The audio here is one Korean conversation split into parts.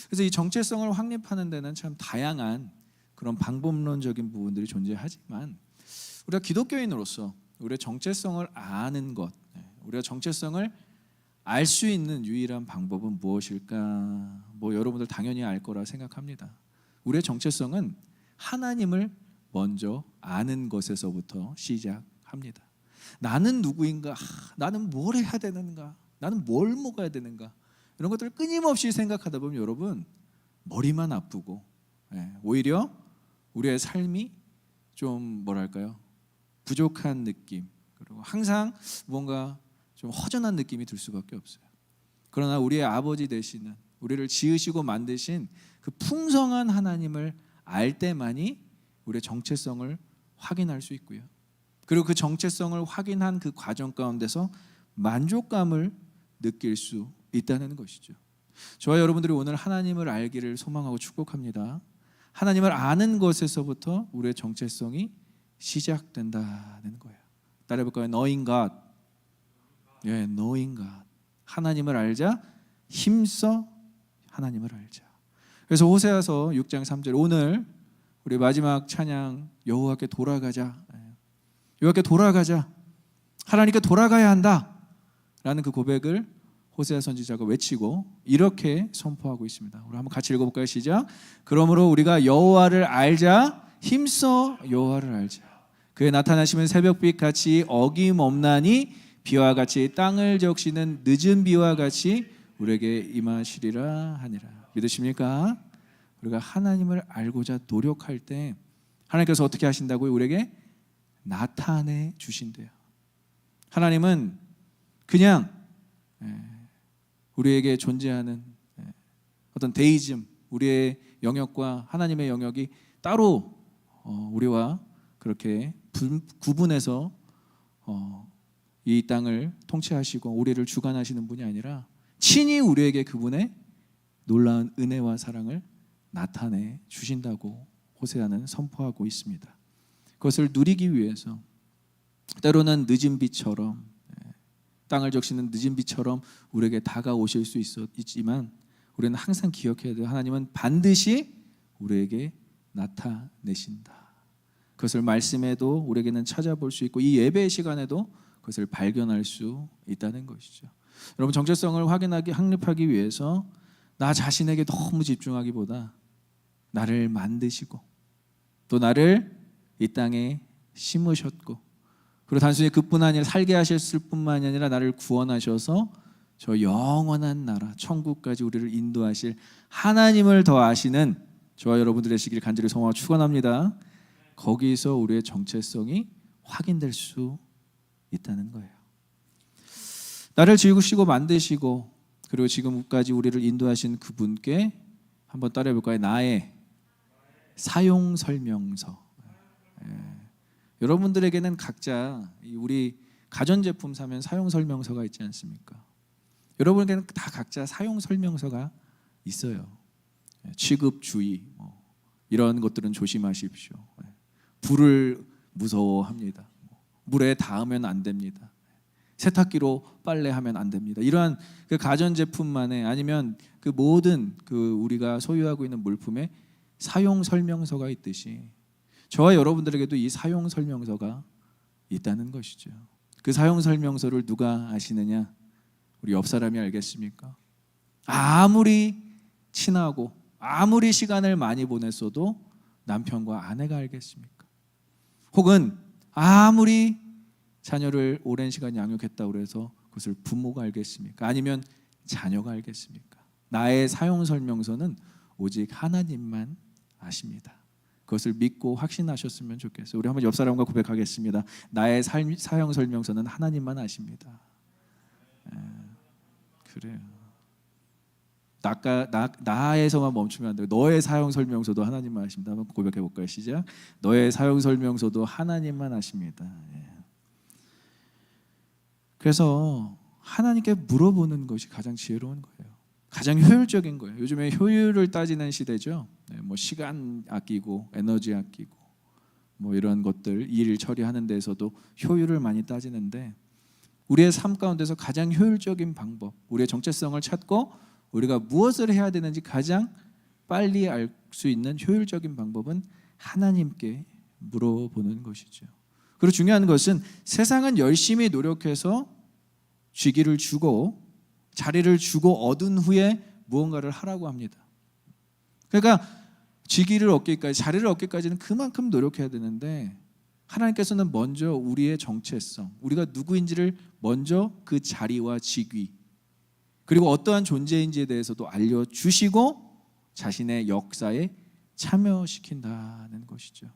그래서 이 정체성을 확립하는 데는 참 다양한 그런 방법론적인 부분들이 존재하지만 우리가 기독교인으로서 우리의 정체성을 아는 것, 우리가 정체성을 알 수 있는 유일한 방법은 무엇일까? 뭐 여러분들 당연히 알 거라 생각합니다. 우리의 정체성은 하나님을 먼저 아는 것에서부터 시작합니다. 나는 누구인가? 나는 뭘 해야 되는가? 나는 뭘 먹어야 되는가? 이런 것들을 끊임없이 생각하다 보면 여러분 머리만 아프고 오히려 우리의 삶이 좀 뭐랄까요? 부족한 느낌, 그리고 항상 뭔가 좀 허전한 느낌이 들 수밖에 없어요. 그러나 우리의 아버지 되시는, 우리를 지으시고 만드신 그 풍성한 하나님을 알 때만이 우리의 정체성을 확인할 수 있고요. 그리고 그 정체성을 확인한 그 과정 가운데서 만족감을 느낄 수 있다는 것이죠. 저와 여러분들이 오늘 하나님을 알기를 소망하고 축복합니다. 하나님을 아는 것에서부터 우리의 정체성이 시작된다는 거예요. 따라해볼까요? Knowing God. Knowing God. 하나님을 알자. 힘써 하나님을 알자. 그래서 호세아서 6장 3절, 오늘 우리 마지막 찬양 여호와께 돌아가자. 여호와께 돌아가자. 하나님께 돌아가야 한다 라는 그 고백을 호세아 선지자가 외치고 이렇게 선포하고 있습니다. 우리 한번 같이 읽어볼까요? 시작. 그러므로 우리가 여호와를 알자. 힘써 여호와를 알자. 그의 나타나시면 새벽빛 같이 어김없나니 비와 같이 땅을 적시는 늦은 비와 같이 우리에게 임하시리라 하니라. 믿으십니까? 우리가 하나님을 알고자 노력할 때 하나님께서 어떻게 하신다고요? 우리에게 나타내 주신대요. 하나님은 그냥 우리에게 존재하는 어떤 데이즘, 우리의 영역과 하나님의 영역이 따로 우리와 그렇게 구분해서 이 땅을 통치하시고 우리를 주관하시는 분이 아니라 친히 우리에게 그분의 놀라운 은혜와 사랑을 나타내 주신다고 호세아는 선포하고 있습니다. 그것을 누리기 위해서 때로는 늦은 비처럼, 땅을 적시는 늦은 비처럼 우리에게 다가오실 수 있지만 우리는 항상 기억해야 돼요. 하나님은 반드시 우리에게 나타내신다. 그것을 말씀에도 우리에게는 찾아볼 수 있고 이 예배의 시간에도 그것을 발견할 수 있다는 것이죠. 여러분, 정체성을 확립하기 위해서 나 자신에게 너무 집중하기보다 나를 만드시고 또 나를 이 땅에 심으셨고 그리고 단순히 그뿐 아니라 살게 하셨을 뿐만이 아니라 나를 구원하셔서 저 영원한 나라 천국까지 우리를 인도하실 하나님을 더 아시는 저와 여러분들 되시길 간절히 소망하고 축원합니다. 거기서 우리의 정체성이 확인될 수 있다는 거예요. 나를 지으시고 만드시고 그리고 지금까지 우리를 인도하신 그분께 한번 따라해 볼까요? 나의 사용 설명서. 여러분들에게는 각자 우리 가전제품 사면 사용 설명서가 있지 않습니까? 여러분에게는 다 각자 사용 설명서가 있어요. 취급 주의 이런 것들은 조심하십시오. 불을 무서워합니다. 물에 닿으면 안 됩니다. 세탁기로 빨래하면 안 됩니다. 이러한 그 가전제품만의 아니면 그 모든 그 우리가 소유하고 있는 물품에 사용 설명서가 있듯이 저와 여러분들에게도 이 사용 설명서가 있다는 것이죠. 그 사용 설명서를 누가 아시느냐? 우리 옆 사람이 알겠습니까? 아무리 친하고 아무리 시간을 많이 보냈어도 남편과 아내가 알겠습니까? 혹은 아무리 자녀를 오랜 시간 양육했다고 해서 그것을 부모가 알겠습니까? 아니면 자녀가 알겠습니까? 나의 사용 설명서는 오직 하나님만 아십니다. 그것을 믿고 확신하셨으면 좋겠어요. 우리 한번 옆 사람과 고백하겠습니다. 나의 사용 설명서는 하나님만 아십니다. 그래요. 나에서만 멈추면 안 돼요. 너의 사용 설명서도 하나님만 아십니다. 한번 고백해 볼까요? 시작. 너의 사용 설명서도 하나님만 아십니다. 그래서 하나님께 물어보는 것이 가장 지혜로운 거예요. 가장 효율적인 거예요. 요즘에 효율을 따지는 시대죠. 뭐 시간 아끼고 에너지 아끼고 뭐 이런 것들 일 처리하는 데서도 효율을 많이 따지는데 우리의 삶 가운데서 가장 효율적인 방법, 우리의 정체성을 찾고 우리가 무엇을 해야 되는지 가장 빨리 알 수 있는 효율적인 방법은 하나님께 물어보는 것이죠. 그리고 중요한 것은 세상은 열심히 노력해서 쥐기를 주고 자리를 주고 얻은 후에 무언가를 하라고 합니다. 그러니까 쥐기를 얻기까지, 자리를 얻기까지는 그만큼 노력해야 되는데 하나님께서는 먼저 우리의 정체성, 우리가 누구인지를 먼저 그 자리와 직위 그리고 어떠한 존재인지에 대해서도 알려주시고 자신의 역사에 참여시킨다는 것이죠.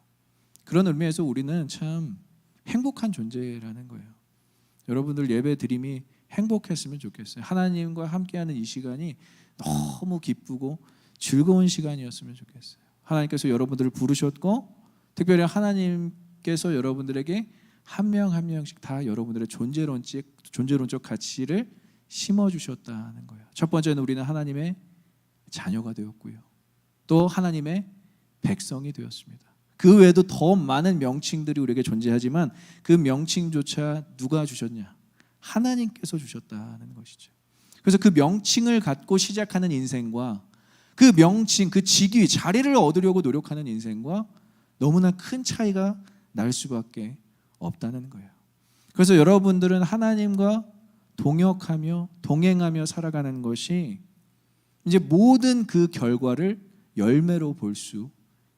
그런 의미에서 우리는 참 행복한 존재라는 거예요. 여러분들 예배 드림이 행복했으면 좋겠어요. 하나님과 함께하는 이 시간이 너무 기쁘고 즐거운 시간이었으면 좋겠어요. 하나님께서 여러분들을 부르셨고 특별히 하나님께서 여러분들에게 한 명 한 명씩 다 여러분들의 존재론적 가치를 심어주셨다는 거예요. 첫 번째는 우리는 하나님의 자녀가 되었고요. 또 하나님의 백성이 되었습니다. 그 외에도 더 많은 명칭들이 우리에게 존재하지만 그 명칭조차 누가 주셨냐? 하나님께서 주셨다는 것이죠. 그래서 그 명칭을 갖고 시작하는 인생과 그 명칭, 그 직위, 자리를 얻으려고 노력하는 인생과 너무나 큰 차이가 날 수밖에 없다는 거예요. 그래서 여러분들은 하나님과 동역하며 동행하며 살아가는 것이 이제 모든 그 결과를 열매로 볼 수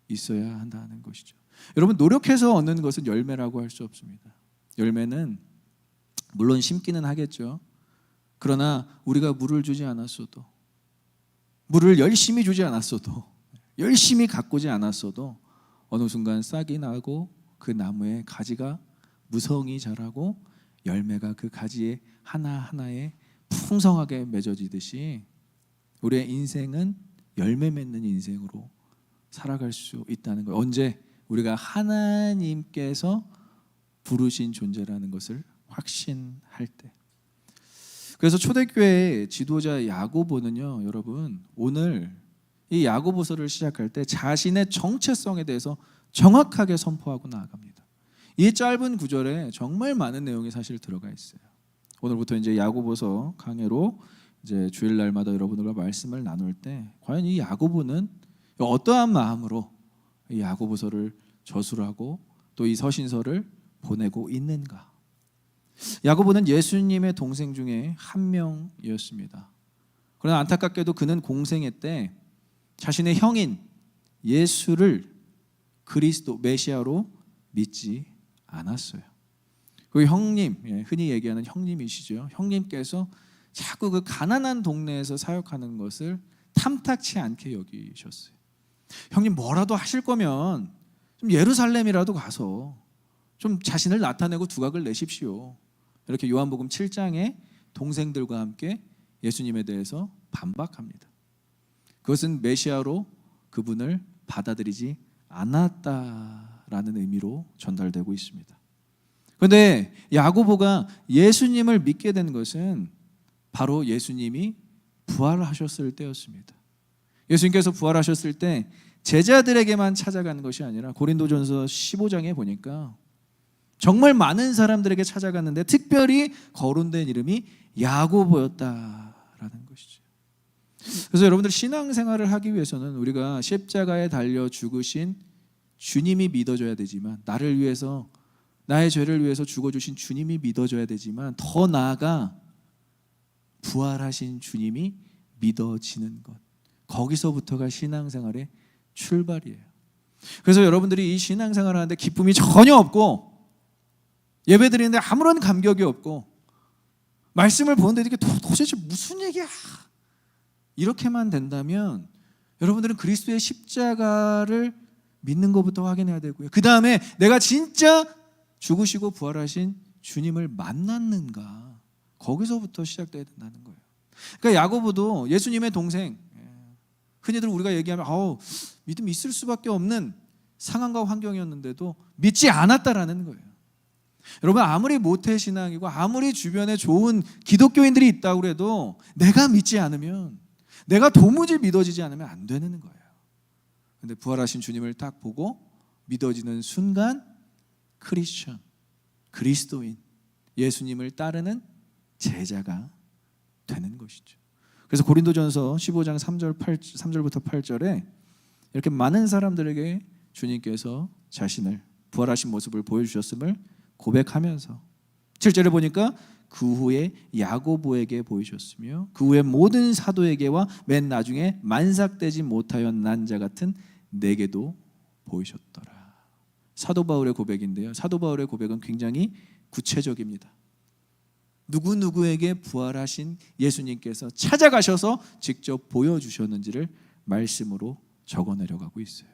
있어야 한다는 것이죠. 여러분 노력해서 얻는 것은 열매라고 할 수 없습니다. 열매는 물론 심기는 하겠죠. 그러나 우리가 물을 주지 않았어도, 물을 열심히 주지 않았어도, 열심히 가꾸지 않았어도 어느 순간 싹이 나고 그 나무에 가지가 무성히 자라고 열매가 그 가지에 하나하나에 풍성하게 맺어지듯이 우리의 인생은 열매 맺는 인생으로 살아갈 수 있다는 거예요. 언제? 우리가 하나님께서 부르신 존재라는 것을 확신할 때. 그래서 초대교회의 지도자 야고보는요, 여러분 오늘 이 야고보서를 시작할 때 자신의 정체성에 대해서 정확하게 선포하고 나아갑니다. 이 짧은 구절에 정말 많은 내용이 사실 들어가 있어요. 오늘부터 이제 야고보서 강해로 이제 주일날마다 여러분들과 말씀을 나눌 때 과연 이 야고보는 어떠한 마음으로 이 야고보서를 저술하고 또 이 서신서를 보내고 있는가? 야고보는 예수님의 동생 중에 한 명이었습니다. 그러나 안타깝게도 그는 공생애 때 자신의 형인 예수를 그리스도 메시아로 믿지 않았어요. 그 형님, 흔히 얘기하는 형님이시죠. 형님께서 자꾸 그 가난한 동네에서 사역하는 것을 탐탁치 않게 여기셨어요. 형님 뭐라도 하실 거면 좀 예루살렘이라도 가서 좀 자신을 나타내고 두각을 내십시오. 이렇게 요한복음 7장에 동생들과 함께 예수님에 대해서 반박합니다. 그것은 메시아로 그분을 받아들이지 않았다라는 의미로 전달되고 있습니다. 그런데 야고보가 예수님을 믿게 된 것은 바로 예수님이 부활하셨을 때였습니다. 예수님께서 부활하셨을 때 제자들에게만 찾아간 것이 아니라 고린도전서 15장에 보니까 정말 많은 사람들에게 찾아갔는데 특별히 거론된 이름이 야고보였다라는 것이죠. 그래서 여러분들 신앙생활을 하기 위해서는 우리가 십자가에 달려 죽으신 주님이 믿어져야 되지만, 나를 위해서 나의 죄를 위해서 죽어주신 주님이 믿어져야 되지만, 더 나아가 부활하신 주님이 믿어지는 것, 거기서부터가 신앙생활의 출발이에요. 그래서 여러분들이 이 신앙생활을 하는데 기쁨이 전혀 없고 예배 드리는데 아무런 감격이 없고 말씀을 보는데 이게 도대체 무슨 얘기야, 이렇게만 된다면 여러분들은 그리스도의 십자가를 믿는 것부터 확인해야 되고요. 그 다음에 내가 진짜 죽으시고 부활하신 주님을 만났는가, 거기서부터 시작돼야 된다는 거예요. 그러니까 야고보도 예수님의 동생, 흔히들 우리가 얘기하면 믿음이 있을 수밖에 없는 상황과 환경이었는데도 믿지 않았다라는 거예요. 여러분 아무리 모태신앙이고 아무리 주변에 좋은 기독교인들이 있다고 해도 내가 믿지 않으면, 내가 도무지 믿어지지 않으면 안 되는 거예요. 그런데 부활하신 주님을 딱 보고 믿어지는 순간 크리스천, 그리스도인, 예수님을 따르는 제자가 되는 것이죠. 그래서 고린도전서 15장 3절부터 8절에 이렇게 많은 사람들에게 주님께서 자신을 부활하신 모습을 보여주셨음을 고백하면서 7절에 보니까 그 후에 야고보에게 보이셨으며 그 후에 모든 사도에게와 맨 나중에 만삭되지 못하여 난 자 같은 내게도 보이셨더라. 사도 바울의 고백인데요. 사도 바울의 고백은 굉장히 구체적입니다. 누구누구에게 부활하신 예수님께서 찾아가셔서 직접 보여주셨는지를 말씀으로 적어내려가고 있어요.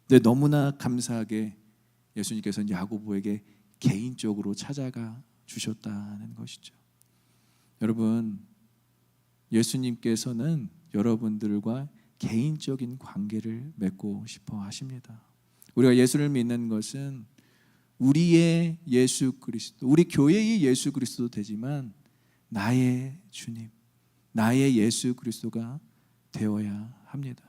근데 너무나 감사하게 예수님께서는 야고보에게 개인적으로 찾아가 주셨다는 것이죠. 여러분, 예수님께서는 여러분들과 개인적인 관계를 맺고 싶어 하십니다. 우리가 예수를 믿는 것은 우리의 예수 그리스도, 우리 교회의 예수 그리스도 되지만 나의 주님, 나의 예수 그리스도가 되어야 합니다.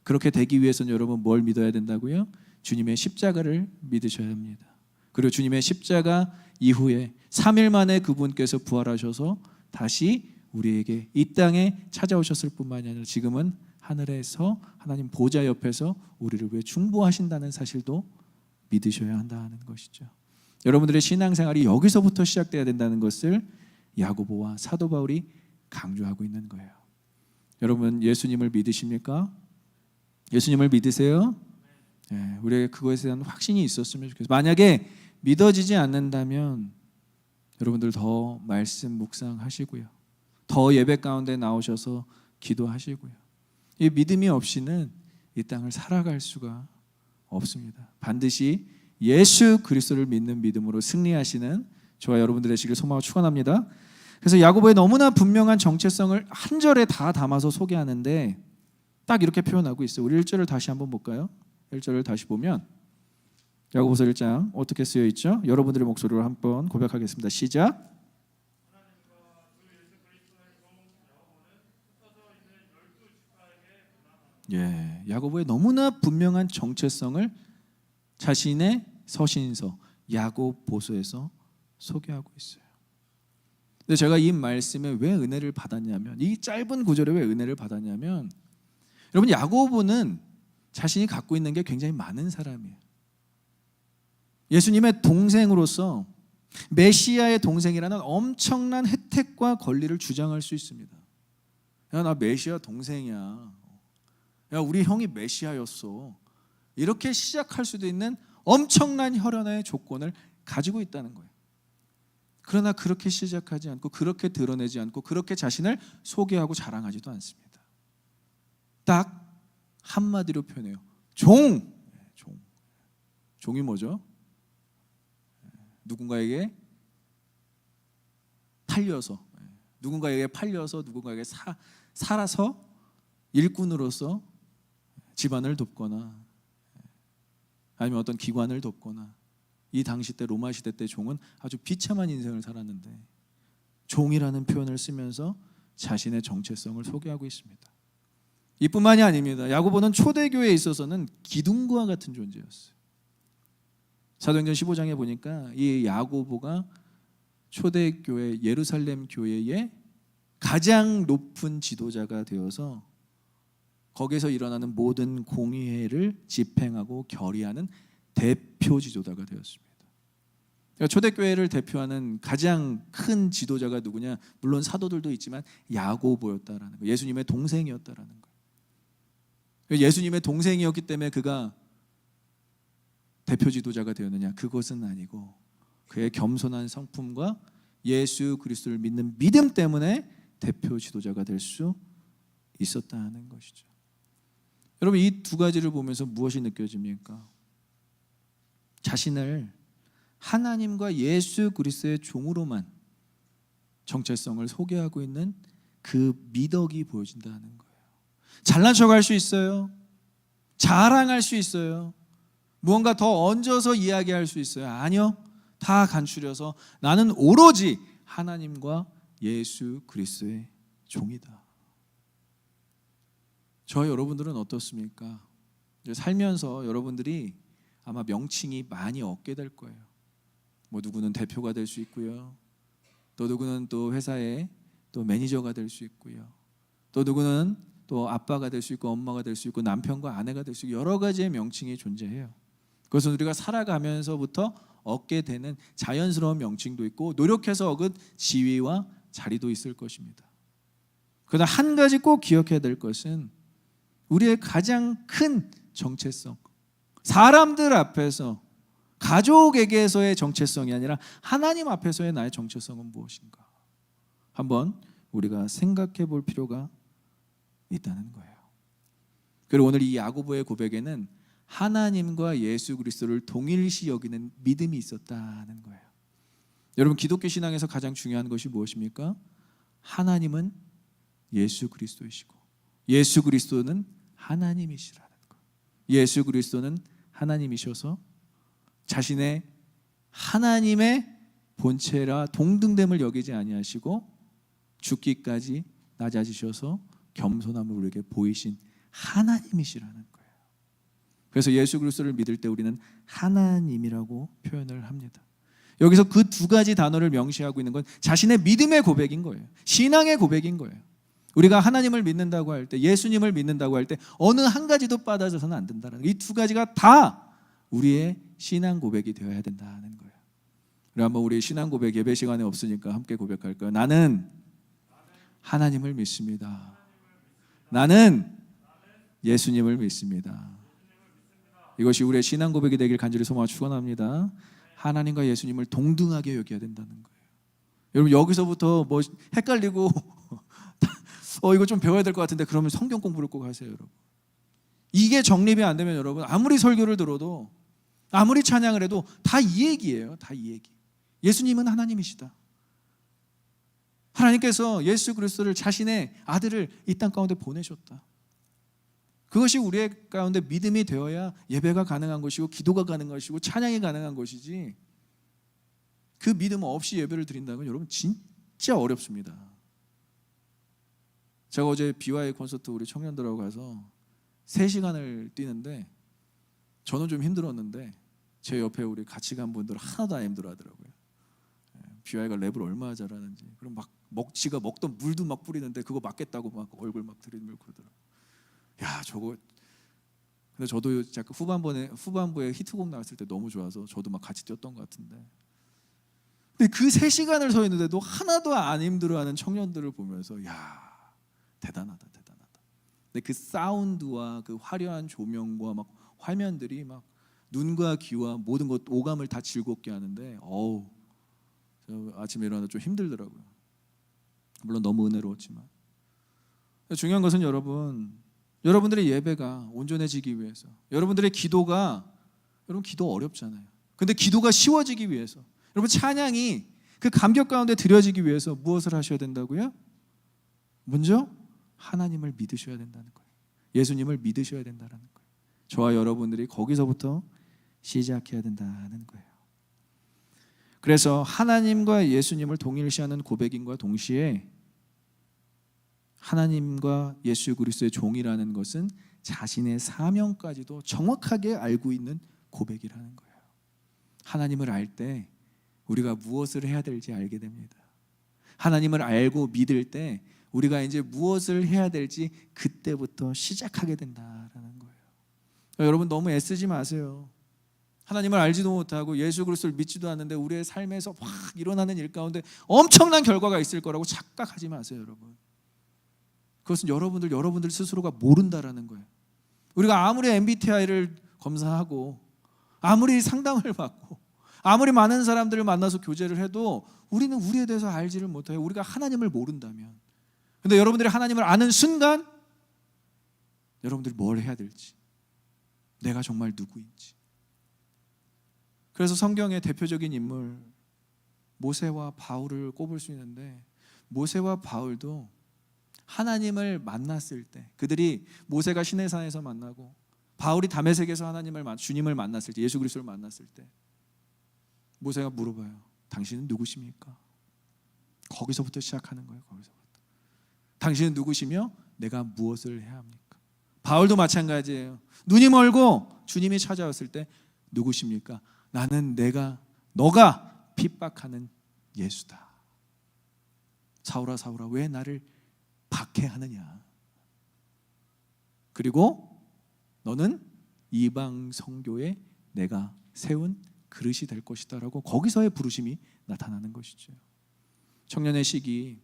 그렇게 되기 위해서는 여러분 뭘 믿어야 된다고요? 주님의 십자가를 믿으셔야 합니다. 그리고 주님의 십자가 이후에 3일 만에 그분께서 부활하셔서 다시 우리에게 이 땅에 찾아오셨을 뿐만이 아니라 지금은 하늘에서 하나님 보좌 옆에서 우리를 위해 중보하신다는 사실도 믿으셔야 한다는 것이죠. 여러분들의 신앙생활이 여기서부터 시작돼야 된다는 것을 야고보와 사도 바울이 강조하고 있는 거예요. 여러분 예수님을 믿으십니까? 예수님을 믿으세요? 네, 우리에게 그것에 대한 확신이 있었으면 좋겠어요. 만약에 믿어지지 않는다면 여러분들 더 말씀 묵상하시고요. 더 예배 가운데 나오셔서 기도하시고요. 이 믿음이 없이는 이 땅을 살아갈 수가 없습니다. 반드시 예수 그리스도를 믿는 믿음으로 승리하시는 저와 여러분들 되시길 소망하고 축원합니다. 그래서 야고보의 너무나 분명한 정체성을 한 절에 다 담아서 소개하는데 딱 이렇게 표현하고 있어요. 우리 1절을 다시 한번 볼까요? 1절을 다시 보면 야고보서 1장 어떻게 쓰여 있죠? 여러분들의 목소리로 한번 고백하겠습니다. 시작. 예, 야고보의 너무나 분명한 정체성을 자신의 서신서 야고보서에서 소개하고 있어요. 근데 제가 이 말씀에 왜 은혜를 받았냐면, 이 짧은 구절에 왜 은혜를 받았냐면, 여러분 야고보는 자신이 갖고 있는 게 굉장히 많은 사람이에요. 예수님의 동생으로서 메시아의 동생이라는 엄청난 혜택과 권리를 주장할 수 있습니다. 야, 나 메시아 동생이야. 야, 우리 형이 메시아였어. 이렇게 시작할 수도 있는 엄청난 혈연의 조건을 가지고 있다는 거예요. 그러나 그렇게 시작하지 않고 그렇게 드러내지 않고 그렇게 자신을 소개하고 자랑하지도 않습니다. 딱 한마디로 표현해요. 종. 종이 뭐죠? 누군가에게 팔려서 누군가에게 살아서 일꾼으로서 집안을 돕거나 아니면 어떤 기관을 돕거나, 이 당시 때 로마 시대 때 종은 아주 비참한 인생을 살았는데 종이라는 표현을 쓰면서 자신의 정체성을 소개하고 있습니다. 이뿐만이 아닙니다. 야고보는 초대교회에 있어서는 기둥과 같은 존재였어요. 사도행전 15장에 보니까 이 야고보가 초대교회 예루살렘 교회의 가장 높은 지도자가 되어서 거기서 일어나는 모든 공의회를 집행하고 결의하는 대표 지도자가 되었습니다. 그러니까 초대교회를 대표하는 가장 큰 지도자가 누구냐? 물론 사도들도 있지만 야고보였다라는 거예요. 예수님의 동생이었다라는 거예요. 예수님의 동생이었기 때문에 그가 대표 지도자가 되었느냐? 그것은 아니고 그의 겸손한 성품과 예수 그리스도를 믿는 믿음 때문에 대표 지도자가 될 수 있었다는 것이죠. 여러분 이 두 가지를 보면서 무엇이 느껴집니까? 자신을 하나님과 예수 그리스도의 종으로만 정체성을 소개하고 있는 그 미덕이 보여진다는 거예요. 잘난 척할 수 있어요. 자랑할 수 있어요. 무언가 더 얹어서 이야기할 수 있어요. 아니요. 다 간추려서 나는 오로지 하나님과 예수 그리스도의 종이다. 저 여러분들은 어떻습니까? 살면서 여러분들이 아마 명칭이 많이 얻게 될 거예요. 뭐 누구는 대표가 될 수 있고요. 또 누구는 또 회사의 또 매니저가 될 수 있고요. 또 누구는 또 아빠가 될 수 있고 엄마가 될 수 있고 남편과 아내가 될 수 있고 여러 가지의 명칭이 존재해요. 그것은 우리가 살아가면서부터 얻게 되는 자연스러운 명칭도 있고 노력해서 얻은 지위와 자리도 있을 것입니다. 그러나 한 가지 꼭 기억해야 될 것은 우리의 가장 큰 정체성, 사람들 앞에서 가족에게서의 정체성이 아니라 하나님 앞에서의 나의 정체성은 무엇인가 한번 우리가 생각해 볼 필요가 있다는 거예요. 그리고 오늘 이 야고보의 고백에는 하나님과 예수 그리스도를 동일시 여기는 믿음이 있었다는 거예요. 여러분, 기독교 신앙에서 가장 중요한 것이 무엇입니까? 하나님은 예수 그리스도이시고 예수 그리스도는 하나님이시라는 거예요. 예수 그리스도는 하나님이셔서 자신의 하나님의 본체라 동등됨을 여기지 아니하시고 죽기까지 낮아지셔서 겸손함을 우리에게 보이신 하나님이시라는 거예요. 그래서 예수 그리스도를 믿을 때 우리는 하나님이라고 표현을 합니다. 여기서 그 두 가지 단어를 명시하고 있는 건 자신의 믿음의 고백인 거예요. 신앙의 고백인 거예요. 우리가 하나님을 믿는다고 할 때, 예수님을 믿는다고 할 때 어느 한 가지도 빠져서는 안 된다는 거예요. 이 두 가지가 다 우리의 신앙 고백이 되어야 된다는 거예요. 우리 한번 우리 신앙 고백 예배 시간에 없으니까 함께 고백할까요? 나는 하나님을 믿습니다. 나는 예수님을 믿습니다. 이것이 우리의 신앙 고백이 되길 간절히 소망하고 축원합니다. 하나님과 예수님을 동등하게 여겨야 된다는 거예요. 여러분, 여기서부터 뭐 헷갈리고 이거 좀 배워야 될 것 같은데 그러면 성경 공부를 꼭 하세요, 여러분. 이게 정립이 안 되면 여러분 아무리 설교를 들어도 아무리 찬양을 해도 다 이 얘기예요. 다 이 얘기. 예수님은 하나님이시다. 하나님께서 예수 그리스도를 자신의 아들을 이 땅 가운데 보내셨다. 그것이 우리의 가운데 믿음이 되어야 예배가 가능한 것이고 기도가 가능한 것이고 찬양이 가능한 것이지, 그 믿음 없이 예배를 드린다면 여러분 진짜 어렵습니다. 제가 어제 BY 콘서트 우리 청년들하고 가서 3시간을 뛰는데 저는 좀 힘들었는데 제 옆에 우리 같이 간 분들은 하나도 안 힘들어 하더라고요. BY가 랩을 얼마나 잘하는지. 그럼 막 지가 먹던 물도 막 뿌리는데 그거 맞겠다고 막 얼굴 막 들이밀고 그러더라고요. 야, 저거. 근데 저도 약간 후반부에 히트곡 나왔을 때 너무 좋아서 저도 막 같이 뛰었던 것 같은데. 근데 그 3시간을 서 있는데도 하나도 안 힘들어하는 청년들을 보면서 야, 대단하다. 근데 그 사운드와 그 화려한 조명과 막 화면들이 막 눈과 귀와 모든 것 오감을 다 즐겁게 하는데 저 아침에 일어나서 좀 힘들더라고요. 물론 너무 은혜로웠지만 중요한 것은 여러분들의 예배가 온전해지기 위해서, 여러분들의 기도가, 여러분 기도 어렵잖아요. 근데 기도가 쉬워지기 위해서, 여러분 찬양이 그 감격 가운데 드려지기 위해서 무엇을 하셔야 된다고요? 먼저 하나님을 믿으셔야 된다는 거예요. 예수님을 믿으셔야 된다는 거예요. 저와 여러분들이 거기서부터 시작해야 된다는 거예요. 그래서 하나님과 예수님을 동일시하는 고백인과 동시에 하나님과 예수 그리스도의 종이라는 것은 자신의 사명까지도 정확하게 알고 있는 고백이라는 거예요. 하나님을 알 때 우리가 무엇을 해야 될지 알게 됩니다. 하나님을 알고 믿을 때 우리가 이제 무엇을 해야 될지 그때부터 시작하게 된다라는 거예요. 여러분 너무 애쓰지 마세요. 하나님을 알지도 못하고 예수 그리스도를 믿지도 않는데 우리의 삶에서 확 일어나는 일 가운데 엄청난 결과가 있을 거라고 착각하지 마세요, 여러분. 그것은 여러분들 스스로가 모른다라는 거예요. 우리가 아무리 MBTI를 검사하고 아무리 상담을 받고 아무리 많은 사람들을 만나서 교제를 해도 우리는 우리에 대해서 알지를 못해요. 우리가 하나님을 모른다면. 근데 여러분들이 하나님을 아는 순간 여러분들이 뭘 해야 될지, 내가 정말 누구인지. 그래서 성경의 대표적인 인물 모세와 바울을 꼽을 수 있는데, 모세와 바울도 하나님을 만났을 때, 그들이 모세가 시내산에서 만나고 바울이 다메섹에서 주님을 만났을 때, 예수 그리스도를 만났을 때 모세가 물어봐요. 당신은 누구십니까? 거기서부터 시작하는 거예요. 거기서부터. 당신은 누구시며 내가 무엇을 해야 합니까? 바울도 마찬가지예요. 눈이 멀고 주님이 찾아왔을 때 누구십니까? 나는 너가 핍박하는 예수다. 사울아 사울아 왜 나를 박해하느냐? 그리고 너는 이방 성교에 내가 세운 그릇이 될 것이다 라고 거기서의 부르심이 나타나는 것이죠. 청년의 시기,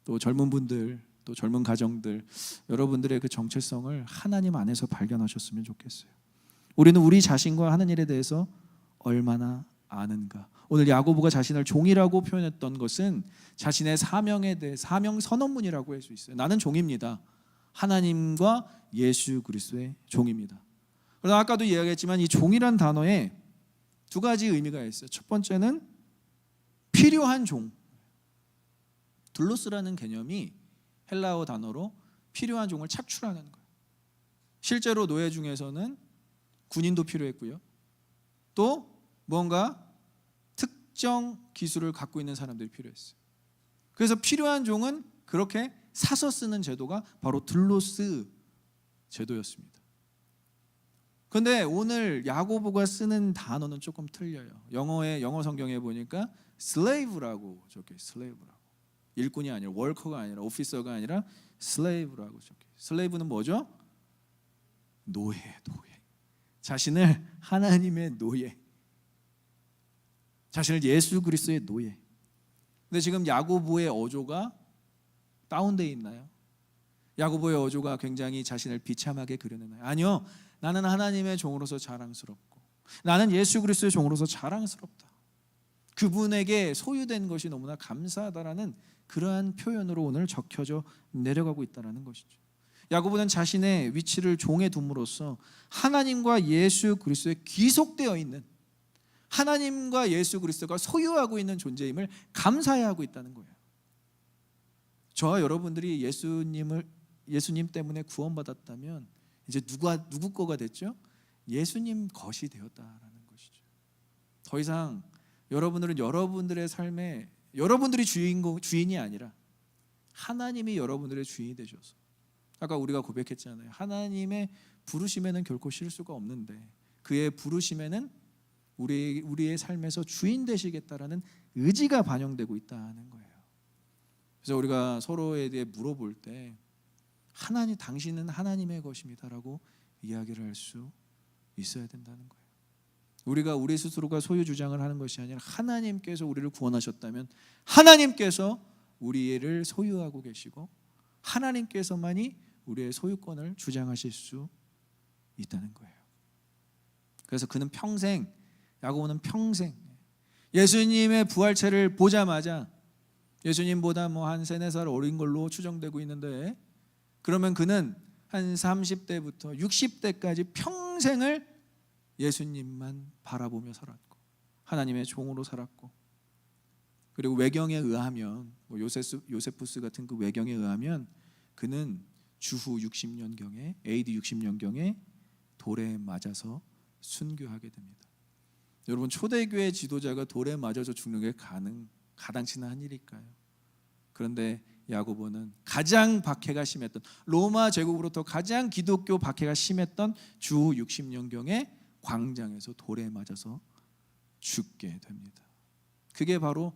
또 젊은 분들, 또 젊은 가정들, 여러분들의 그 정체성을 하나님 안에서 발견하셨으면 좋겠어요. 우리는 우리 자신과 하는 일에 대해서 얼마나 아는가. 오늘 야고보가 자신을 종이라고 표현했던 것은 자신의 사명에 대해 사명 선언문이라고 할 수 있어요. 나는 종입니다. 하나님과 예수 그리스도의 종입니다. 그러나 아까도 이야기했지만 이 종이란 단어에 두 가지 의미가 있어요. 첫 번째는 필요한 종. 둘로스라는 개념이 헬라어 단어로 필요한 종을 착출하는 거예요. 실제로 노예 중에서는 군인도 필요했고요. 또 뭔가 특정 기술을 갖고 있는 사람들이 필요했어요. 그래서 필요한 종은 그렇게 사서 쓰는 제도가 바로 둘로스 제도였습니다. 그런데 오늘 야고보가 쓰는 단어는 조금 틀려요. 영어 성경에 보니까 slave라고 적혀 있어요. slave라고. 일꾼이 아니라 월커가 아니라 오피서가 아니라 slave라고 적혀 있어요. slave는 뭐죠? 노예. 자신을 하나님의 노예, 자신을 예수 그리스도의 노예. 근데 지금 야고보의 어조가 다운되어 있나요? 야고보의 어조가 굉장히 자신을 비참하게 그려내나요? 아니요. 나는 하나님의 종으로서 자랑스럽고 나는 예수 그리스도의 종으로서 자랑스럽다. 그분에게 소유된 것이 너무나 감사하다라는 그러한 표현으로 오늘 적혀져 내려가고 있다는 것이죠. 야고보는 자신의 위치를 종에 둠으로써 하나님과 예수 그리스도에 귀속되어 있는, 하나님과 예수 그리스도가 소유하고 있는 존재임을 감사해하고 있다는 거예요. 저와 여러분들이 예수님 때문에 구원받았다면 이제 누구 거가 됐죠? 예수님 것이 되었다라는 것이죠. 더 이상 여러분들은 여러분들의 삶에 여러분들이 주인이 아니라 하나님이 여러분들의 주인이 되셔서, 아까 우리가 고백했잖아요. 하나님의 부르심에는 결코 실수가 없는데 그의 부르심에는 우리의 삶에서 주인 되시겠다라는 의지가 반영되고 있다는 거예요. 그래서 우리가 서로에 대해 물어볼 때 당신은 하나님의 것입니다라고 이야기를 할 수 있어야 된다는 거예요. 우리가 우리 스스로가 소유 주장을 하는 것이 아니라 하나님께서 우리를 구원하셨다면 하나님께서 우리를 소유하고 계시고 하나님께서만이 우리의 소유권을 주장하실 수 있다는 거예요. 그래서 그는 야고보는 평생 예수님의 부활체를 보자마자, 예수님보다 한 3-4살 어린 걸로 추정되고 있는데, 그러면 그는 한 30대부터 60대까지 평생을 예수님만 바라보며 살았고 하나님의 종으로 살았고, 그리고 외경에 의하면 요세푸스 같은 그 외경에 의하면 그는 주후 60년경에 AD 60년경에 돌에 맞아서 순교하게 됩니다. 여러분, 초대교회 지도자가 돌에 맞아서 죽는 게 가당치나 한 일일까요? 그런데 야고보는 가장 박해가 심했던, 로마 제국으로부터 가장 기독교 박해가 심했던 주후 60년경에 광장에서 돌에 맞아서 죽게 됩니다. 그게 바로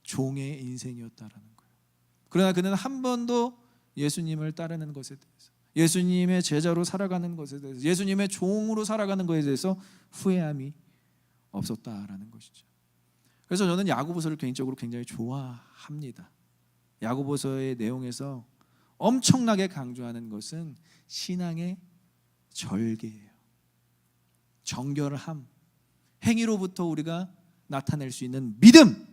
종의 인생이었다라는 거예요. 그러나 그는 한 번도 예수님을 따르는 것에 대해서, 예수님의 제자로 살아가는 것에 대해서, 예수님의 종으로 살아가는 것에 대해서 후회함이 없었다라는 것이죠. 그래서 저는 야고보서를 개인적으로 굉장히 좋아합니다. 야고보서의 내용에서 엄청나게 강조하는 것은 신앙의 절개예요. 정결함, 행위로부터 우리가 나타낼 수 있는 믿음,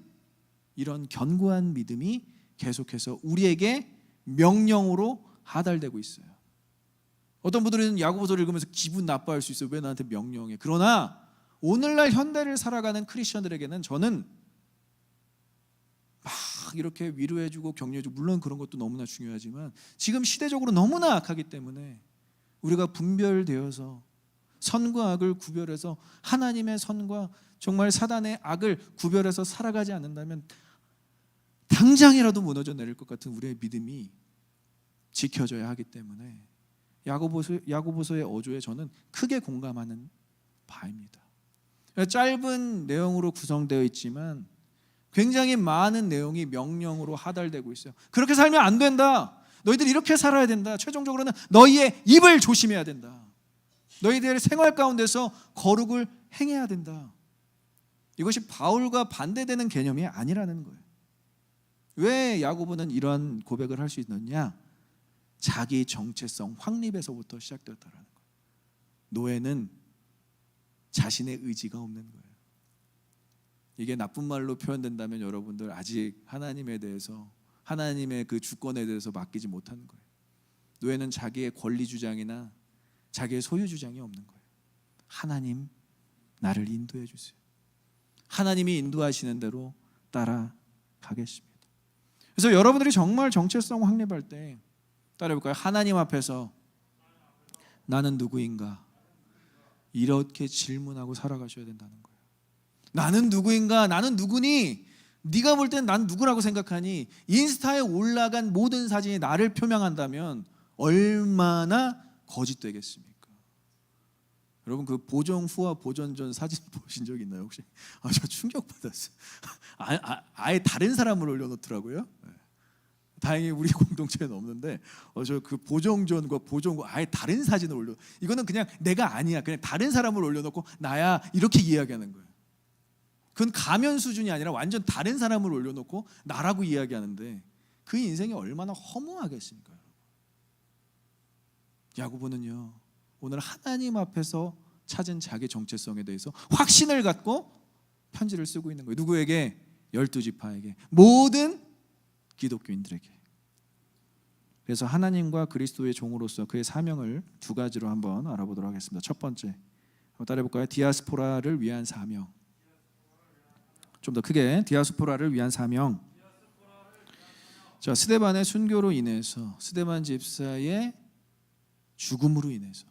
이런 견고한 믿음이 계속해서 우리에게 명령으로 하달되고 있어요. 어떤 분들은 야고보서를 읽으면서 기분 나빠할 수 있어요. 왜 나한테 명령해? 그러나 오늘날 현대를 살아가는 크리스천들에게는 저는 막 이렇게 위로해주고 격려해주고, 물론 그런 것도 너무나 중요하지만 지금 시대적으로 너무나 악하기 때문에 우리가 분별되어서 선과 악을 구별해서 하나님의 선과 정말 사단의 악을 구별해서 살아가지 않는다면 당장이라도 무너져 내릴 것 같은 우리의 믿음이 지켜져야 하기 때문에 야고보서의 어조에 저는 크게 공감하는 바입니다. 짧은 내용으로 구성되어 있지만 굉장히 많은 내용이 명령으로 하달되고 있어요. 그렇게 살면 안 된다. 너희들이 이렇게 살아야 된다. 최종적으로는 너희의 입을 조심해야 된다. 너희들의 생활 가운데서 거룩을 행해야 된다. 이것이 바울과 반대되는 개념이 아니라는 거예요. 왜 야고보는 이러한 고백을 할 수 있느냐? 자기 정체성 확립에서부터 시작되었다는 거예요. 노예는 자신의 의지가 없는 거예요. 이게 나쁜 말로 표현된다면 여러분들 아직 하나님에 대해서, 하나님의 그 주권에 대해서 맡기지 못하는 거예요. 노예는 자기의 권리 주장이나 자기의 소유 주장이 없는 거예요. 하나님, 나를 인도해 주세요. 하나님이 인도하시는 대로 따라가겠습니다. 그래서 여러분들이 정말 정체성 확립할 때 따라해볼까요? 하나님 앞에서 나는 누구인가? 이렇게 질문하고 살아가셔야 된다는 거예요. 나는 누구인가? 나는 누구니? 네가 볼 땐 난 누구라고 생각하니? 인스타에 올라간 모든 사진이 나를 표명한다면 얼마나 거짓되겠습니까? 여러분 그 보정 후와 보정 전 사진 보신 적 있나요 혹시? 저 충격받았어요. 아예 다른 사람을 올려놓더라고요. 다행히 우리 공동체에는 없는데 저 그 보정 전과 보정 후 아예 다른 사진을 올려. 이거는 그냥 내가 아니야. 그냥 다른 사람을 올려놓고 나야 이렇게 이야기하는 거예요. 그건 가면 수준이 아니라 완전 다른 사람을 올려놓고 나라고 이야기하는데 그 인생이 얼마나 허무하겠습니까? 야고보는요 오늘 하나님 앞에서 찾은 자기 정체성에 대해서 확신을 갖고 편지를 쓰고 있는 거예요. 누구에게? 12지파에게, 모든 기독교인들에게. 그래서 하나님과 그리스도의 종으로서 그의 사명을 두 가지로 한번 알아보도록 하겠습니다. 첫 번째, 한번 따라해볼까요? 디아스포라를 위한 사명. 좀 더 크게, 디아스포라를 위한 사명. 자, 스데반의 순교로 인해서, 스데반 집사의 죽음으로 인해서,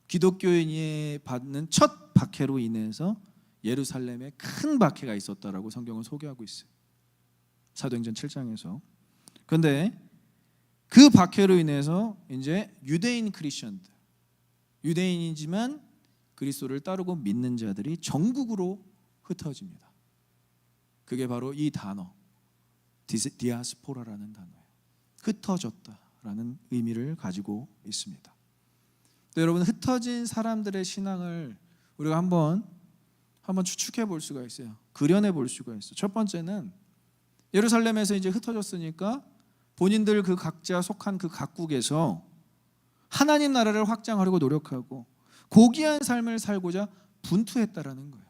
기독교인이 받는 첫 박해로 인해서 예루살렘에 큰 박해가 있었다라고 성경은 소개하고 있어요. 사도행전 7장에서. 그런데 그 박해로 인해서 이제 유대인 크리스천들, 유대인이지만 그리스도를 따르고 믿는 자들이 전국으로 흩어집니다. 그게 바로 이 단어, 디아스포라라는 단어예요. 흩어졌다라는 의미를 가지고 있습니다. 또 여러분, 흩어진 사람들의 신앙을 우리가 한번 추측해 볼 수가 있어요. 그려내 볼 수가 있어요. 첫 번째는 예루살렘에서 이제 흩어졌으니까 본인들 그 각자 속한 그 각국에서 하나님 나라를 확장하려고 노력하고 고귀한 삶을 살고자 분투했다라는 거예요.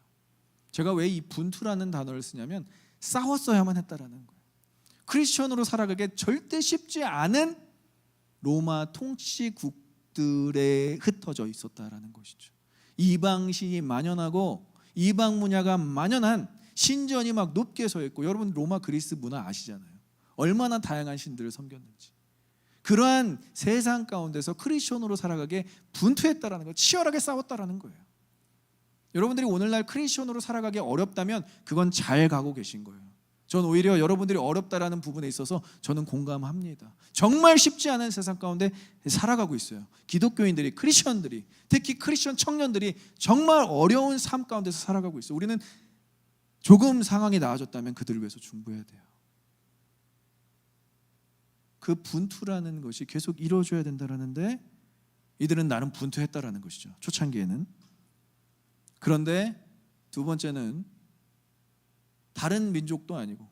제가 왜 이 분투라는 단어를 쓰냐면 싸웠어야만 했다라는 거예요. 크리스천으로 살아가기 절대 쉽지 않은 로마 통치국들에 흩어져 있었다라는 것이죠. 이방신이 만연하고 이방 문화가 만연한 신전이 막 높게 서 있고, 여러분 로마 그리스 문화 아시잖아요. 얼마나 다양한 신들을 섬겼는지. 그러한 세상 가운데서 크리스천으로 살아가게 분투했다라는 거예요. 치열하게 싸웠다라는 거예요. 여러분들이 오늘날 크리스천으로 살아가기 어렵다면 그건 잘 가고 계신 거예요. 전 오히려 여러분들이 어렵다라는 부분에 있어서 저는 공감합니다. 정말 쉽지 않은 세상 가운데 살아가고 있어요. 기독교인들이, 크리스천들이, 특히 크리스천 청년들이 정말 어려운 삶 가운데서 살아가고 있어요. 우리는 조금 상황이 나아졌다면 그들을 위해서 중보해야 돼요. 그 분투라는 것이 계속 이루어져야 된다는데 이들은 나름 분투했다라는 것이죠. 초창기에는. 그런데 두 번째는 다른 민족도 아니고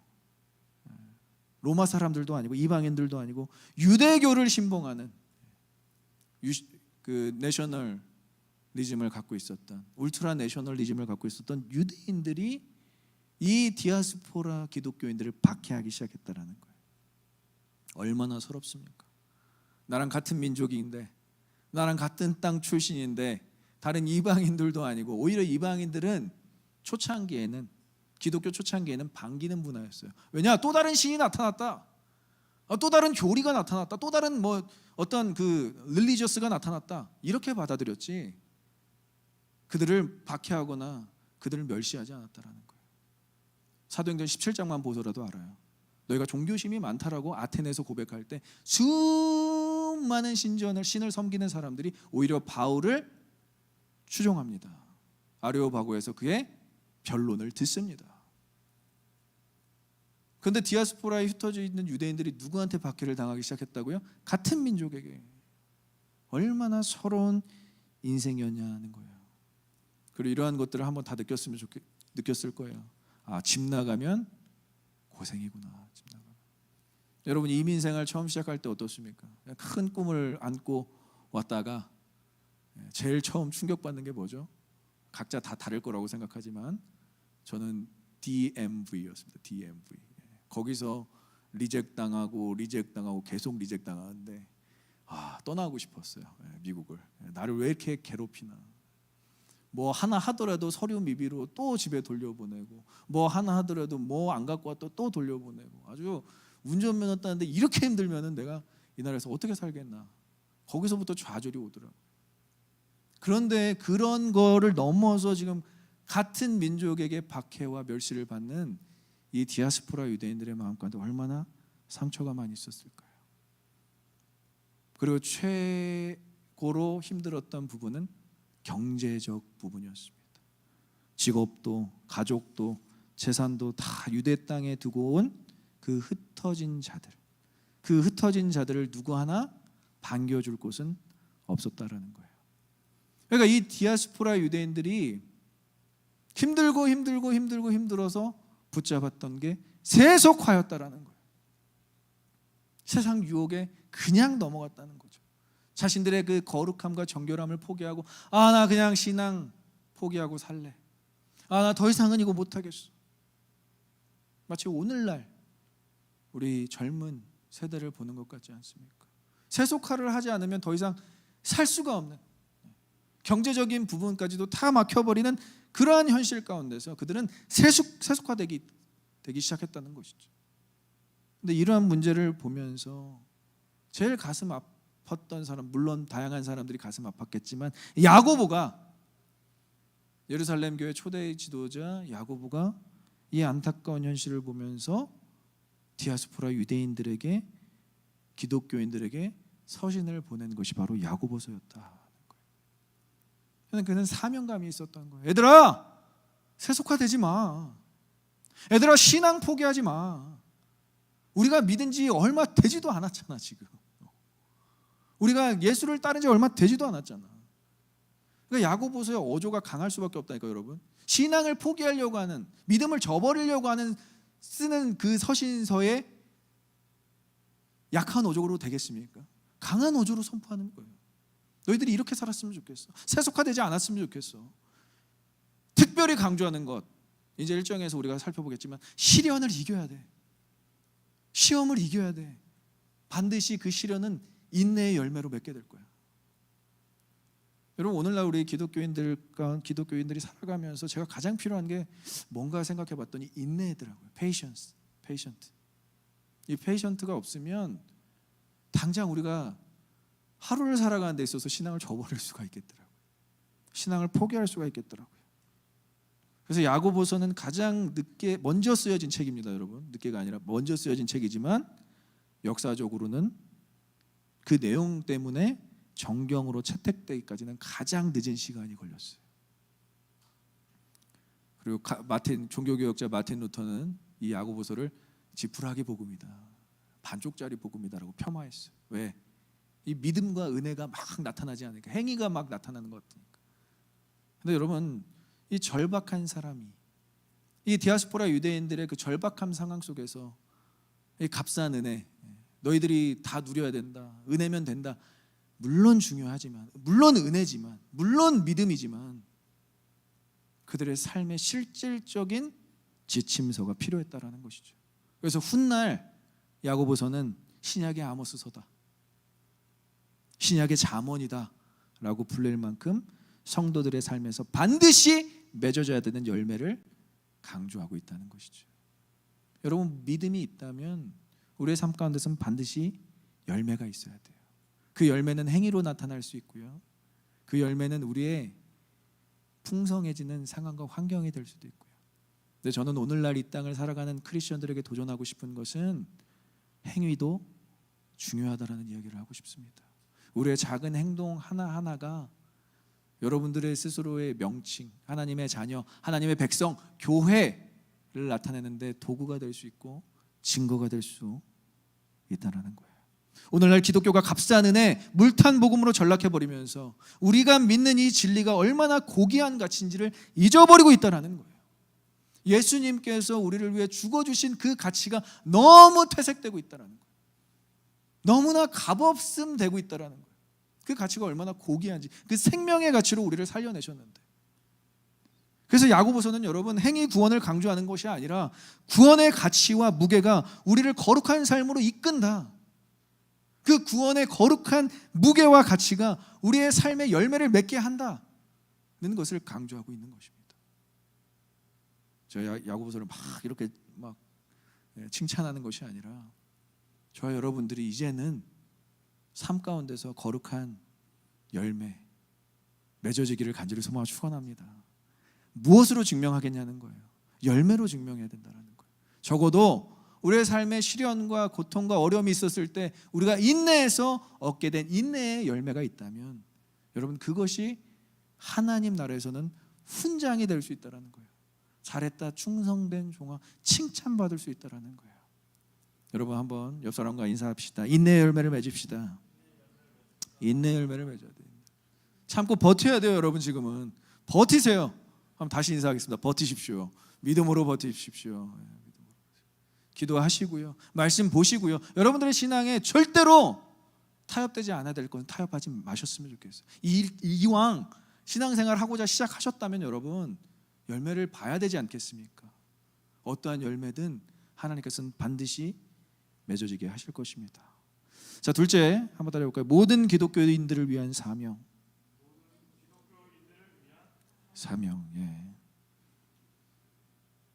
로마 사람들도 아니고 이방인들도 아니고 유대교를 신봉하는 그 내셔널리즘을 갖고 있었던, 울트라 내셔널리즘을 갖고 있었던 유대인들이 이 디아스포라 기독교인들을 박해하기 시작했다라는 거예요. 얼마나 서럽습니까? 나랑 같은 민족인데, 나랑 같은 땅 출신인데 다른 이방인들도 아니고, 오히려 이방인들은 초창기에는, 기독교 초창기에는 반기는 문화였어요. 왜냐? 또 다른 신이 나타났다, 또 다른 교리가 나타났다, 또 다른 어떤 그 릴리저스가 나타났다, 이렇게 받아들였지 그들을 박해하거나 그들을 멸시하지 않았다라는 거예요. 사도행전 17장만 보더라도 알아요. 너희가 종교심이 많다라고 아테네에서 고백할 때 수많은 신을 섬기는 사람들이 오히려 바울을 추종합니다. 아레오바고에서 그의 변론을 듣습니다. 그런데 디아스포라에 흩어져 있는 유대인들이 누구한테 박해를 당하기 시작했다고요? 같은 민족에게. 얼마나 서러운 인생이었냐는 거예요. 그리고 이러한 것들을 한번 다 느꼈을 거예요. 아, 집 나가면 고생이구나. 집 나가면. 여러분, 이민 생활 처음 시작할 때 어떻습니까? 큰 꿈을 안고 왔다가 제일 처음 충격받는 게 뭐죠? 각자 다 다를 거라고 생각하지만 저는 DMV였습니다. DMV. 거기서 리젝 당하고 계속 리젝 당하는데 떠나고 싶었어요. 미국을. 나를 왜 이렇게 괴롭히나. 뭐 하나 하더라도 서류 미비로 또 집에 돌려보내고, 뭐 하나 하더라도 뭐 안 갖고 왔다 또 돌려보내고, 아주 운전면허 따는데 이렇게 힘들면은 내가 이 나라에서 어떻게 살겠나. 거기서부터 좌절이 오더라고요. 그런데 그런 거를 넘어서 지금 같은 민족에게 박해와 멸시를 받는 이 디아스포라 유대인들의 마음 가운데 얼마나 상처가 많이 있었을까요? 그리고 최고로 힘들었던 부분은 경제적 부분이었습니다. 직업도 가족도 재산도 다 유대 땅에 두고 온 그 흩어진 자들, 그 흩어진 자들을 누구 하나 반겨줄 곳은 없었다라는 거예요. 그러니까 이 디아스포라 유대인들이 힘들어서 붙잡았던 게 세속화였다라는 거예요. 세상 유혹에 그냥 넘어갔다는 거죠. 자신들의 그 거룩함과 정결함을 포기하고, 나 그냥 신앙 포기하고 살래. 나 더 이상은 이거 못하겠어. 마치 오늘날 우리 젊은 세대를 보는 것 같지 않습니까? 세속화를 하지 않으면 더 이상 살 수가 없는, 경제적인 부분까지도 다 막혀버리는 그러한 현실 가운데서 그들은 세속화되기 시작했다는 것이죠. 근데 이러한 문제를 보면서 제일 가슴 아팠던 사람, 물론 다양한 사람들이 가슴 아팠겠지만 야고보가, 예루살렘 교회 초대 지도자 야고보가 이 안타까운 현실을 보면서 디아스포라 유대인들에게, 기독교인들에게 서신을 보낸 것이 바로 야고보서였다는 거예요. 그는 사명감이 있었던 거예요. 얘들아, 세속화되지 마. 얘들아, 신앙 포기하지 마. 우리가 믿은 지 얼마 되지도 않았잖아. 지금 우리가 예수를 따른 지 얼마 되지도 않았잖아. 그러니까 야고보서의 어조가 강할 수밖에 없다니까. 여러분, 신앙을 포기하려고 하는, 믿음을 저버리려고 하는, 쓰는 그 서신서에 약한 어조로 되겠습니까? 강한 어조로 선포하는 거예요. 너희들이 이렇게 살았으면 좋겠어. 세속화되지 않았으면 좋겠어. 특별히 강조하는 것, 이제 일정에서 우리가 살펴보겠지만 시련을 이겨야 돼. 시험을 이겨야 돼. 반드시 그 시련은 인내의 열매로 맺게 될 거야. 여러분, 오늘날 우리 기독교인들이 살아가면서 제가 가장 필요한 게 뭔가 생각해 봤더니 인내더라고요. patience. 이 patient가 없으면 당장 우리가 하루를 살아가는 데 있어서 신앙을 저버릴 수가 있겠더라고요. 신앙을 포기할 수가 있겠더라고요. 그래서 야고보서는 가장 먼저 쓰여진 책입니다, 여러분. 늦게가 아니라 먼저 쓰여진 책이지만 역사적으로는 그 내용 때문에 정경으로 채택되기까지는 가장 늦은 시간이 걸렸어요. 그리고 종교개혁자 마틴 루터는 이 야고보서를 지푸라기 복음이다, 반쪽짜리 복음이다라고 폄하했어요. 왜? 이 믿음과 은혜가 막 나타나지 않으니까, 행위가 막 나타나는 것 같으니까. 근데 여러분, 이 절박한 사람이, 이 디아스포라 유대인들의 그 절박한 상황 속에서 이 값싼 은혜, 너희들이 다 누려야 된다, 은혜면 된다, 물론 중요하지만, 물론 은혜지만, 물론 믿음이지만 그들의 삶의 실질적인 지침서가 필요했다라는 것이죠. 그래서 훗날 야고보서는 신약의 아모스서다, 신약의 잠언이다 라고 불릴 만큼 성도들의 삶에서 반드시 맺어져야 되는 열매를 강조하고 있다는 것이죠. 여러분, 믿음이 있다면 우리의 삶 가운데서는 반드시 열매가 있어야 돼요. 그 열매는 행위로 나타날 수 있고요, 그 열매는 우리의 풍성해지는 상황과 환경이 될 수도 있고요. 근데 저는 오늘날 이 땅을 살아가는 크리스천들에게 도전하고 싶은 것은 행위도 중요하다라는 이야기를 하고 싶습니다. 우리의 작은 행동 하나하나가 여러분들의 스스로의 명칭, 하나님의 자녀, 하나님의 백성, 교회를 나타내는데 도구가 될 수 있고 증거가 될 수 있다라는 거예요. 오늘날 기독교가 값싼 은혜, 물탄 복음으로 전락해버리면서 우리가 믿는 이 진리가 얼마나 고귀한 가치인지를 잊어버리고 있다는 거예요. 예수님께서 우리를 위해 죽어주신 그 가치가 너무 퇴색되고 있다는 거예요. 너무나 값없음 되고 있다는 거예요. 그 가치가 얼마나 고귀한지, 그 생명의 가치로 우리를 살려내셨는데. 그래서 야고보서는 여러분 행위 구원을 강조하는 것이 아니라 구원의 가치와 무게가 우리를 거룩한 삶으로 이끈다. 그 구원의 거룩한 무게와 가치가 우리의 삶의 열매를 맺게 한다는 것을 강조하고 있는 것입니다. 저 야고보서를 막 이렇게 막 칭찬하는 것이 아니라 저와 여러분들이 이제는 삶 가운데서 거룩한 열매 맺어지기를 간절히 소망하고 축원합니다. 무엇으로 증명하겠냐는 거예요. 열매로 증명해야 된다는 거예요. 적어도 우리의 삶에 시련과 고통과 어려움이 있었을 때 우리가 인내해서 얻게 된 인내의 열매가 있다면 여러분 그것이 하나님 나라에서는 훈장이 될 수 있다는 거예요. 잘했다, 충성된 종아, 칭찬받을 수 있다는 거예요. 여러분 한번 옆 사람과 인사합시다. 인내의 열매를 맺읍시다. 인내의 열매를 맺어야 돼요. 참고 버텨야 돼요. 여러분 지금은 버티세요. 한번 다시 인사하겠습니다. 버티십시오. 믿음으로 버티십시오. 기도하시고요. 말씀 보시고요. 여러분들의 신앙에 절대로 타협되지 않아야 될 것은 타협하지 마셨으면 좋겠어요. 이왕 신앙생활 하고자 시작하셨다면 여러분 열매를 봐야 되지 않겠습니까? 어떠한 열매든 하나님께서는 반드시 맺어지게 하실 것입니다. 자, 둘째 한번 따라해볼까요? 모든 기독교인들을 위한 사명. 사명. 예.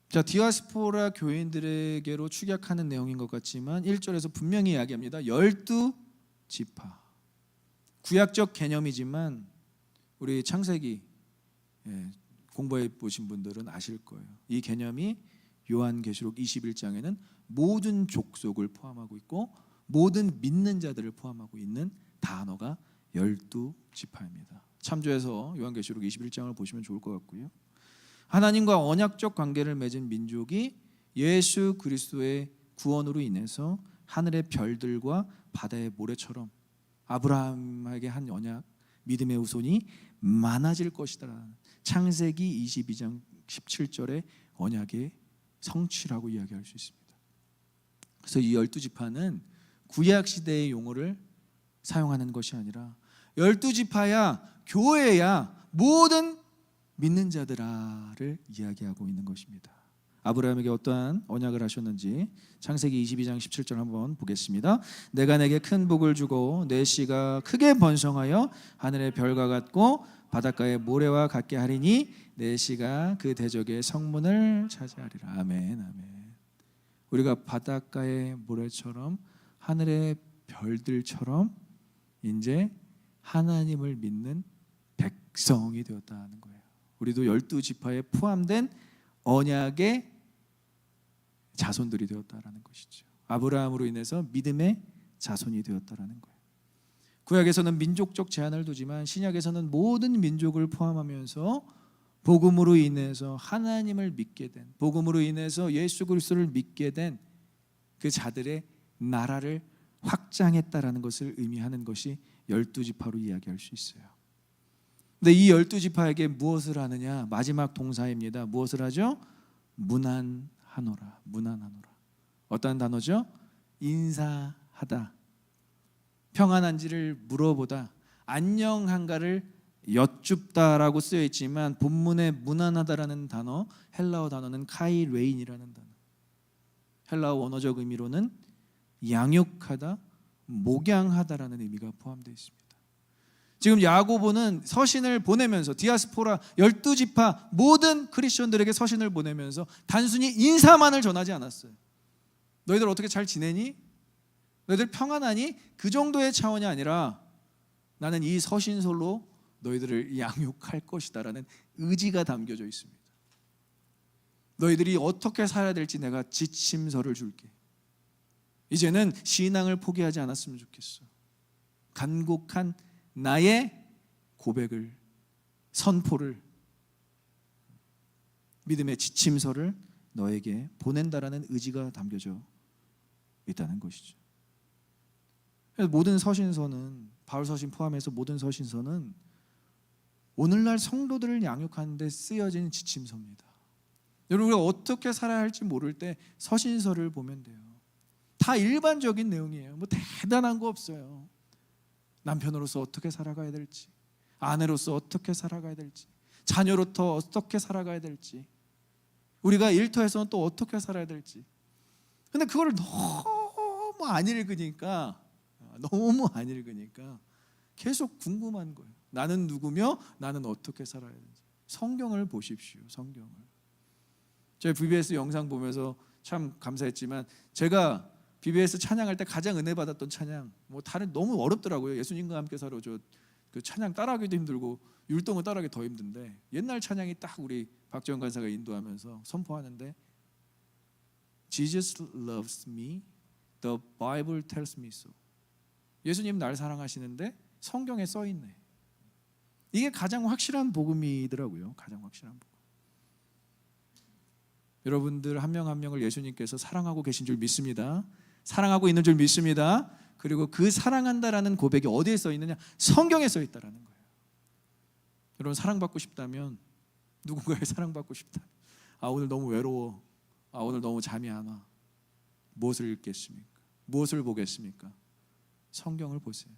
자, 디아스포라 교인들에게로 축약하는 내용인 것 같지만 1절에서 분명히 이야기합니다. 12지파. 구약적 개념이지만 우리 창세기 공부해 보신 분들은 아실 거예요. 이 개념이 요한계시록 21장에는 모든 족속을 포함하고 있고 모든 믿는 자들을 포함하고 있는 단어가 12지파입니다. 참조해서 요한계시록 21장을 보시면 좋을 것 같고요. 하나님과 언약적 관계를 맺은 민족이 예수 그리스도의 구원으로 인해서 하늘의 별들과 바다의 모래처럼 아브라함에게 한 언약, 믿음의 후손이 많아질 것이다. 창세기 22장 17절의 언약의 성취라고 이야기할 수 있습니다. 그래서 이 12지파는 구약 시대의 용어를 사용하는 것이 아니라 12지파야 교회야 모든 믿는 자들아를 이야기하고 있는 것입니다. 아브라함에게 어떠한 언약을 하셨는지 창세기 22장 17절 한번 보겠습니다. 내가 내게 큰 복을 주고 내 씨가 크게 번성하여 하늘의 별과 같고 바닷가의 모래와 같게 하리니 내 씨가 그 대적의 성문을 차지하리라. 아멘, 아멘. 우리가 바닷가의 모래처럼 하늘의 별들처럼 이제 하나님을 믿는 백성이 되었다는 거예요. 우리도 12지파에 포함된 언약의 자손들이 되었다라는 것이죠. 아브라함으로 인해서 믿음의 자손이 되었다라는 거예요. 구약에서는 민족적 제한을 두지만 신약에서는 모든 민족을 포함하면서 복음으로 인해서 하나님을 믿게 된, 복음으로 인해서 예수 그리스도를 믿게 된 그 자들의 나라를 확장했다라는 것을 의미하는 것이 12지파로 이야기할 수 있어요. 근데 이 12지파에게 무엇을 하느냐? 마지막 동사입니다. 무엇을 하죠? 문안하노라. 문안하노라. 어떤 단어죠? 인사하다. 평안한지를 물어보다. 안녕한가를 여쭙다라고 쓰여 있지만 본문에 문안하다라는 단어, 헬라어 단어는 카이레인이라는 단어. 헬라어 원어적 의미로는 양육하다, 목양하다라는 의미가 포함되어 있습니다. 지금 야고보는 서신을 보내면서 디아스포라 12지파 모든 크리스천들에게 서신을 보내면서 단순히 인사만을 전하지 않았어요. 너희들 어떻게 잘 지내니? 너희들 평안하니? 그 정도의 차원이 아니라 나는 이 서신서로 너희들을 양육할 것이다 라는 의지가 담겨져 있습니다. 너희들이 어떻게 살아야 될지 내가 지침서를 줄게. 이제는 신앙을 포기하지 않았으면 좋겠어. 간곡한 나의 고백을, 선포를, 믿음의 지침서를 너에게 보낸다라는 의지가 담겨져 있다는 것이죠. 그래서 모든 서신서는, 바울 서신 포함해서 모든 서신서는 오늘날 성도들을 양육하는 데 쓰여진 지침서입니다. 여러분, 우리가 어떻게 살아야 할지 모를 때 서신서를 보면 돼요. 다 일반적인 내용이에요. 뭐 대단한 거 없어요. 남편으로서 어떻게 살아가야 될지, 아내로서 어떻게 살아가야 될지, 자녀로부터 어떻게 살아가야 될지, 우리가 일터에서는 또 어떻게 살아야 될지. 근데 그걸 너무 안 읽으니까 계속 궁금한 거예요. 나는 누구며 나는 어떻게 살아야 되는지. 성경을 보십시오. 성경을. 제가 BBS 영상 보면서 참 감사했지만, 제가 BBS 찬양할 때 가장 은혜 받았던 찬양, 뭐 다른 너무 어렵더라고요. 예수님과 함께 살아 그 찬양 따라하기도 힘들고 율동을 따라하기 더 힘든데, 옛날 찬양이 딱 우리 박지원 간사가 인도하면서 선포하는데, Jesus loves me, the Bible tells me so. 예수님 날 사랑하시는데 성경에 써 있네. 이게 가장 확실한 복음이더라고요. 가장 확실한 복음. 여러분들 한 명 한 명을 예수님께서 사랑하고 계신 줄 믿습니다. 사랑하고 있는 줄 믿습니다. 그리고 그 사랑한다라는 고백이 어디에 써 있느냐? 성경에 써 있다라는 거예요. 여러분, 사랑받고 싶다면, 누군가의 사랑받고 싶다, 오늘 너무 외로워, 오늘 너무 잠이 안 와, 무엇을 읽겠습니까? 무엇을 보겠습니까? 성경을 보세요.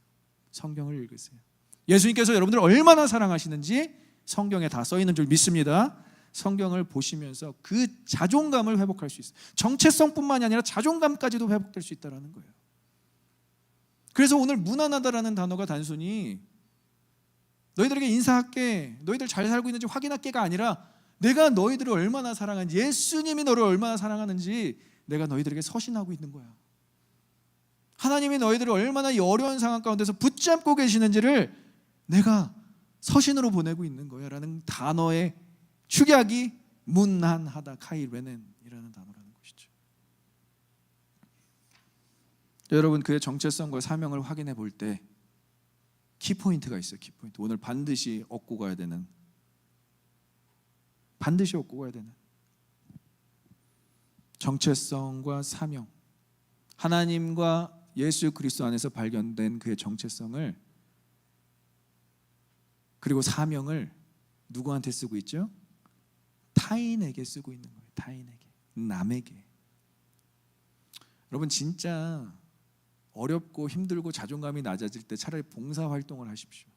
성경을 읽으세요. 예수님께서 여러분들을 얼마나 사랑하시는지 성경에 다 써 있는 줄 믿습니다. 성경을 보시면서 그 자존감을 회복할 수 있어요. 정체성뿐만이 아니라 자존감까지도 회복될 수 있다는 거예요. 그래서 오늘 무난하다라는 단어가 단순히 너희들에게 인사할게, 너희들 잘 살고 있는지 확인할게가 아니라, 내가 너희들을 얼마나 사랑하는지, 예수님이 너를 얼마나 사랑하는지 내가 너희들에게 서신하고 있는 거야. 하나님이 너희들을 얼마나 이 어려운 상황 가운데서 붙잡고 계시는지를 내가 서신으로 보내고 있는 거야 라는 단어의 축약이 문난하다, 카이레넨이라는 단어라는 것이죠. 여러분, 그의 정체성과 사명을 확인해 볼 때 키포인트가 있어요. 키포인트. 오늘 반드시 얻고 가야 되는, 정체성과 사명, 하나님과 예수 그리스도 안에서 발견된 그의 정체성을, 그리고 사명을 누구한테 쓰고 있죠? 타인에게 쓰고 있는 거예요. 타인에게, 남에게. 여러분, 진짜 어렵고 힘들고 자존감이 낮아질 때 차라리 봉사활동을 하십시오.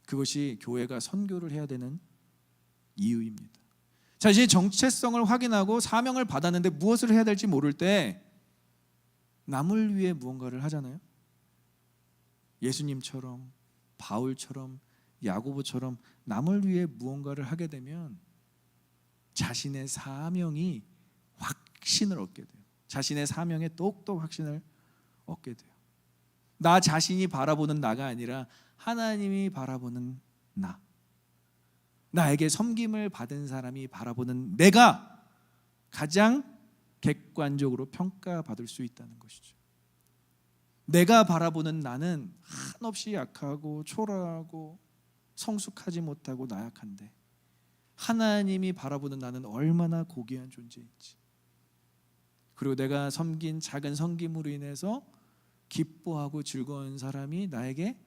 그것이 교회가 선교를 해야 되는 이유입니다. 자신의 정체성을 확인하고 사명을 받았는데 무엇을 해야 될지 모를 때 남을 위해 무언가를 하잖아요. 예수님처럼, 바울처럼, 야고보처럼 남을 위해 무언가를 하게 되면 자신의 사명이 확신을 얻게 돼요. 자신의 사명에 똑똑 확신을 얻게 돼요. 나 자신이 바라보는 나가 아니라 하나님이 바라보는 나, 나에게 섬김을 받은 사람이 바라보는 내가 가장 객관적으로 평가받을 수 있다는 것이죠. 내가 바라보는 나는 한없이 약하고 초라하고 성숙하지 못하고 나약한데, 하나님이 바라보는 나는 얼마나 고귀한 존재인지, 그리고 내가 섬긴 작은 섬김으로 인해서 기뻐하고 즐거운 사람이 나에게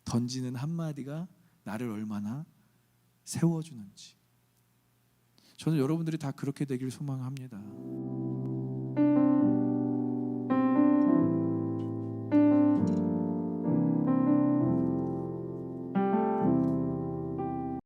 던지는 한마디가 나를 얼마나 세워주는지. 저는 여러분들이 다 그렇게 되길 소망합니다.